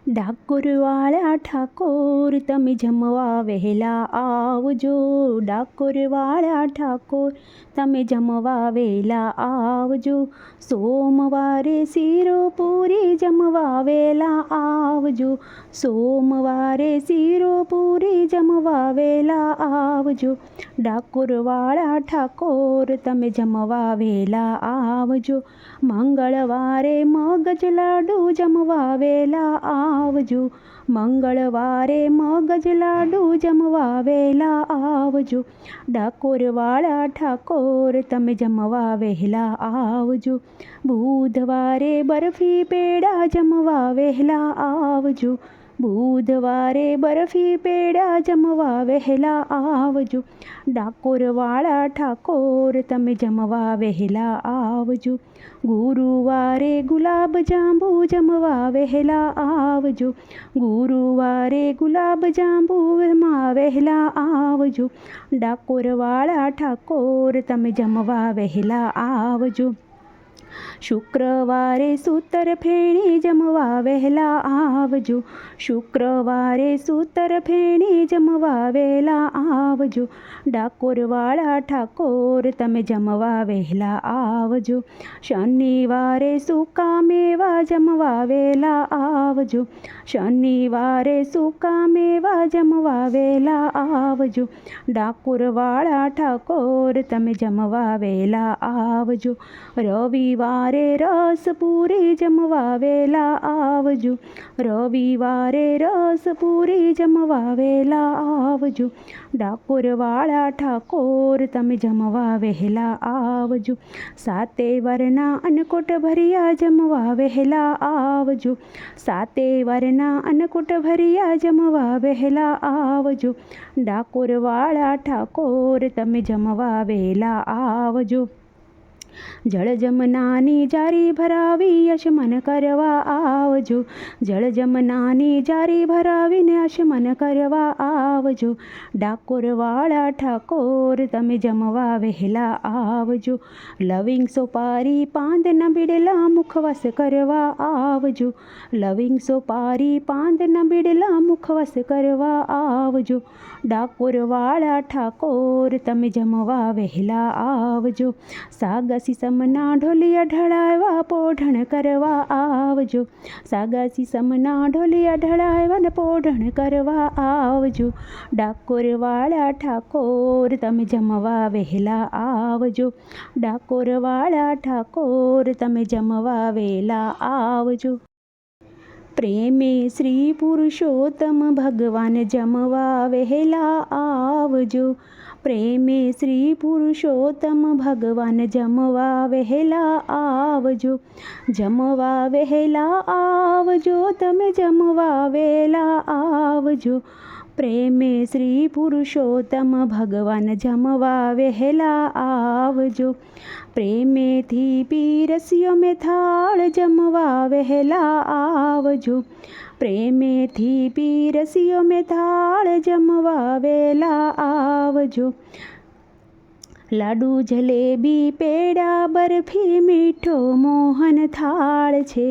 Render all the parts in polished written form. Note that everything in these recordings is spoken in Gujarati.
ડાકોરવાળા ઠાકોર તમે જમવા વહેલા આવજો, ડાકોરવાળા ઠાકોર તમે જમવા વહેલા આવજો, સોમવારે શીરો પૂરી જમવા વહેલા આવજો, સોમવારે શીરો પૂરી જમવા વહેલા આવજો, ડાકોરવાળા ઠાકોર તમે જમવા વહેલા આવજો, મંગળવારે મગજ લાડુ જમવા વહેલા આવજો, મંગળવારે મગજ લાડુ જમવા વહેલા આવજો, ડાકોરવાળા ઠાકોર તમે જમવા વહેલા આવજો, બુધવારે બરફી પેડા જમવા વહેલા આવજો, બુધવારે બરફી પેડા જમવા વહેલા આવજો, ડાકોરવાળા ઠાકોર તમે જમવા વહેલા આવજો, ગુરુવારે ગુલાબ જાંબુ જમવા વહેલા આવજો, ગુરુવારે ગુલાબ જાંબુમાં વહેલા આવજો, ડાકોરવાળા ઠાકોર તમે જમવા વહેલા આવજો, શુક્રવારે સૂતર ફેણી જમવા વહેલા આવજો, શુક્રવારે સૂતર ફેણી જમવા વહેલા આવજો, ડાકોરવાળા ઠાકોર તમે જમવા વહેલા આવજો, શનિવારે સૂકા મેવા જમવા વહેલા આવજો, શનિવારે સૂકા મેવા જમવા વહેલા આવજો, ડાકોરવાળા ઠાકોર તમે જમવા વહેલા આવજો, રવિવારે રસ પૂરી જમવા વહેલા આવજો, રવિવારે રસ પૂરી જમવા વહેલા આવજો, ડાકોરવાળા ઠાકોર તમે જમવા વહેલા આવજો, સાતે વરના અન્નકૂટ ભર્યા જમવા વહેલા આવજો, સાતે વરના અન્નકૂટ ભર્યા જમવા વહેલા આવજો, ડાકોરવાળા ઠાકોર તમે જમવા વહેલા આવજો, જળ જમનાની જારી ભરાવી અશમન કરવા આવજો, જળ જમનાની જારી ભરાવીને અશમન કરવા આવજો, ડાકોરવાળા ઠાકોર તમે જમવા વહેલા આવજો, લવિંગ સોપારી પાંદના બીડલા મુખવાસ કરવા આવજો, લવિંગ સોપારી પાંદના બીડલા મુખવાસ કરવા આવજો, ડાકોરવાળા ઠાકોર તમે જમવા વહેલા આવજો, સાગસી સમના ઢોલિયા ઢળાવ્યા પોઢણ કરવા આવજો, સાગસી સમના ઢોલિયા ઢળાવ્યા પોઢણ કરવા આવજો, ડાકોરવાળા ઠાકોર તમે જમવા વહેલા આવજો, ડાકોરવાળા ઠાકોર તમે જમવા વહેલા આવજો, પ્રેમે શ્રી પુરુષોત્તમ ભગવાન જમવા વહેલા આવજો, પ્રેમે શ્રી પુરુષોત્તમ ભગવાન જમવા વહેલા આવજો, જમવા વહેલા આવજો તમે જમવા વહેલા આવજો, પ્રેમે શ્રી પુરુષોત્તમ ભગવાન જમવા વહેલા આવજો, પ્રેમેથી પીરસ્યો મેં થાળ જમવા વહેલા આવજો, પ્રેમેથી પીરસ્યો મેં થાળ જમવા વહેલા આવજો, લાડુ જલેબી પેડા બરફી મીઠો મોહન થાળ છે,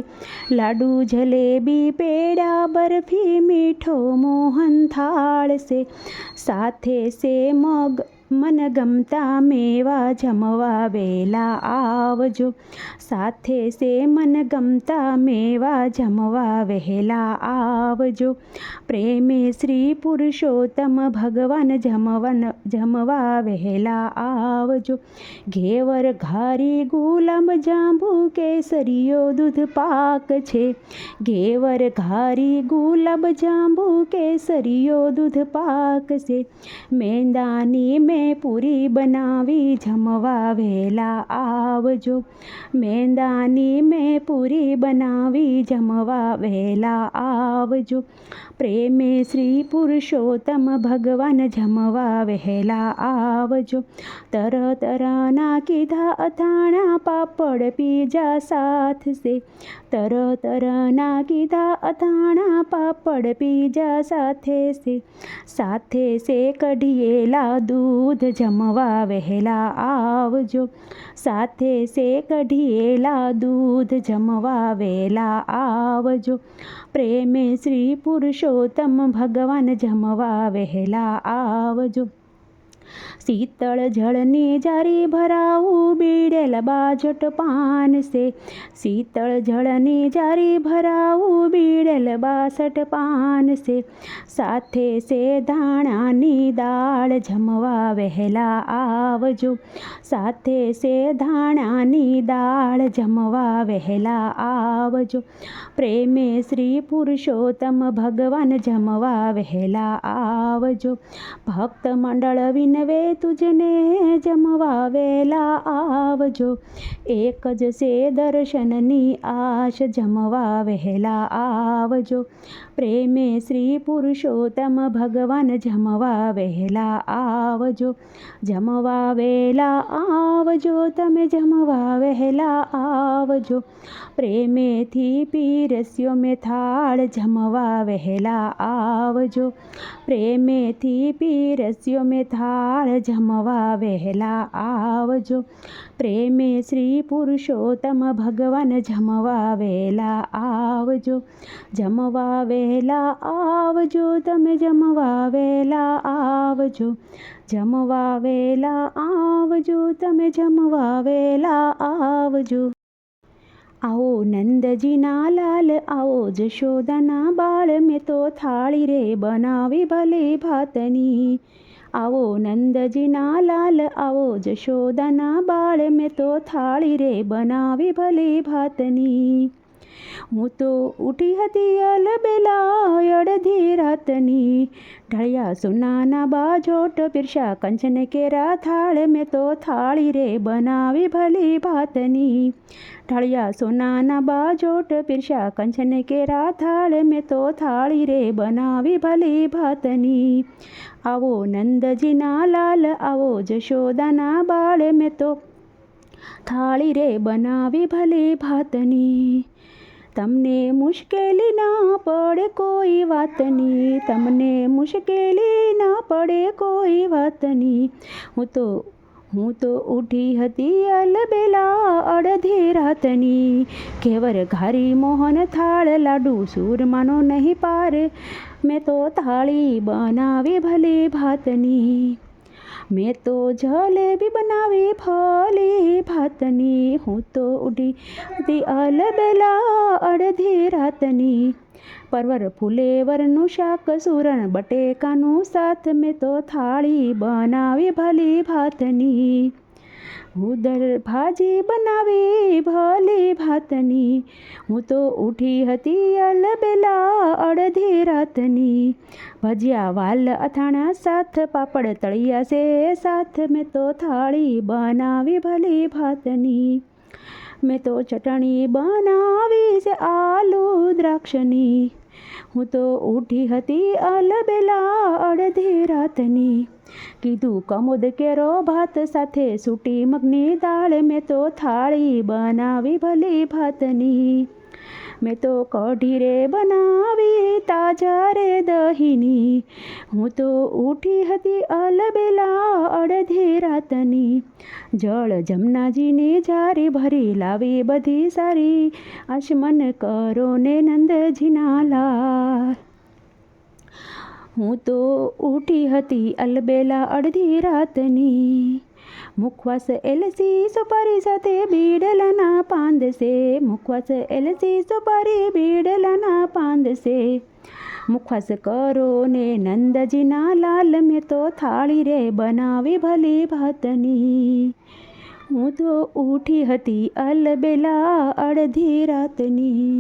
લાડુ જલેબી પેડા બરફી મીઠો મોહન થાળ છે, સાથે સે મનગમતા મેવા જમવા વહેલા આવજો, સાથે સે મનગમતા મેવા જમવા વહેલા આવજો, પ્રેમે શ્રી પુરુષોત્તમ ભગવાન જમવા વહેલા આવજો, ઘેવર ઘારી ગુલાબ જાંબુ કેસરીયો દૂધ પાક છે, ઘેવર ઘારી ગુલાબ જાંબુ કેસરીયો દૂધ પાક છે, મેંદાની મેં પૂરી બનાવી જમવા વહેલા આવજો, મેંદાની મેં પૂરી બનાવી જમવા વહેલા આવજો, પ્રેમે શ્રી પુરુષોત્તમ ભગવાન જમવા વહેલા આવજો, તરતરના કીધા અથાણા પાપડ પીજા સાથ સે, તરતરના કીધા અથાણા પાપડ પીજા સાથે સે, સાથે સે કઢિયેલા દૂધ દૂધ જમવા વહેલા આવજો, સાથે સે કઢિયેલા દૂધ જમવા વહેલા આવજો, પ્રેમે શ્રી પુરુષોત્તમ ભગવાન જમવા વહેલા આવજો. શીતળ જળની જારી ભરાવું બીડેલ બાજટ પાન સે, શીતળ જળની જારી ભરાવું બીડેલ 62 પાન સે, સાથે સે ધાણાની દાળ જમવા વહેલા આવજો, સાથે સે ધાણાની દાળ જમવા વહેલા આવજો, પ્રેમે શ્રી પુરુષોત્તમ ભગવાન જમવા વહેલા આવજો. ભક્ત મંડળ વિનવે તુજને જમવા વહેલા આવજો, એક જ સે દર્શનની આશ જમવા વહેલા આવજો, પ્રેમે શ્રી પુરુષોત્તમ ભગવાન જમવા વહેલા આવજો. જમવા વહેલા આવજો, તમે જમવા વહેલા આવજો, પ્રેમેથી પીરસ્યો મેં થાળ જમવા વહેલા આવજો, પ્રેમેથી પીરસ્યો મેં થાળ જમવા વહેલા આવજો, પ્રેમે શ્રી પુરુષોત્તમ ભગવાન જમવા વહેલા આવજો. જમવા વહેલા આવજો, તમે જમવા વહેલા આવજો, જમવા વહેલા આવજો, તમે જમવા વહેલા આવજો. આવો નંદજીના લાલ, આવો જશોદાના બાળ, મેં તો થાળી રે બનાવી ભલે ભાતની. આવો નંદજીના લાલ, આવો જશોદાના બાળ, મેં તો થાળી રે બનાવી ભલે ભાતની. હું તો ઉઠી હતી અલબેલા અડધી રાતની, ઢળ્યા સોનાના બાજોટ પીરસા કંચન કેરા થાળ, મેં તો થાળી રે બનાવી ભલી ભાતની. ઢળ્યા સોનાના બાજોટ પીરસા કંચન કેરા થાળ, મેં તો થાળી રે બનાવી ભલી ભાતની. આવો નંદજીના લાલ, આવો જશોદાના બાળ, મેં તો થાળી રે બનાવી ભલી ભાતની. તમને મુશ્કેલી ના પડે કોઈ વાતની, તમને મુશ્કેલી ના પડે કોઈ વાતની. હું તો ઉઠી હતી અલબેલા અડધી રાતની, ઘેવર ઘારી મોહન થાળ, લાડુ સૂરમાનો નહીં પાર, મેં તો થાળી બનાવી ભલી ભાતની. મેં તો જલેબી બનાવી ભલી ભાતની, હું તો ઉઠી હતી અલબેલા અડધી રાતની. પરવર ફુલેવરનું શાક, સુરણ બટેકાનું સાથ, મેં તો થાળી બનાવી ભલી ભાતની. ઉદર ભાજી બનાવી ભલી ભાતની, હું તો ઉઠી હતી અલબેલા અડધી રાતની. ભજીયા વાલ અથાણા સાથ, પાપડ તળિયા સે સાથ, મેં તો થાળી બનાવી ભલી ભાતની. મેં તો ચટણી બનાવી છે આલુ દ્રાક્ષની, હું તો ઉઠી હતી અલબેલા અડધી રાતની. કીધું કમોદ કેરો ભાત, સાથે સૂટી મગની દાળ, મેં તો થાળી બનાવી ભલી ભાતની. મેં તો કઢી રે બનાવી તાજા રે દહીંની, હું તો ઉઠી હતી અલબેલા અડધી રાતની. જળ જમનાજીની જારી ભરી લાવી બધી સારી, આચમન કરો ને નંદજીના લાલ. હું તો ઉઠી હતી અલબેલા અડધી રાતની. મુખવાસ એલસી સુપારી સાથે બીડલાના પાંદસે, મુખવાસ એલસી સુપારી બીડલાના પાંદસે. મુખવાસ કરો ને નંદજીના લાલ, મેં તો થાળી રે બનાવી ભલી ભાતની. હું તો ઉઠી હતી અલબેલા અડધી રાતની.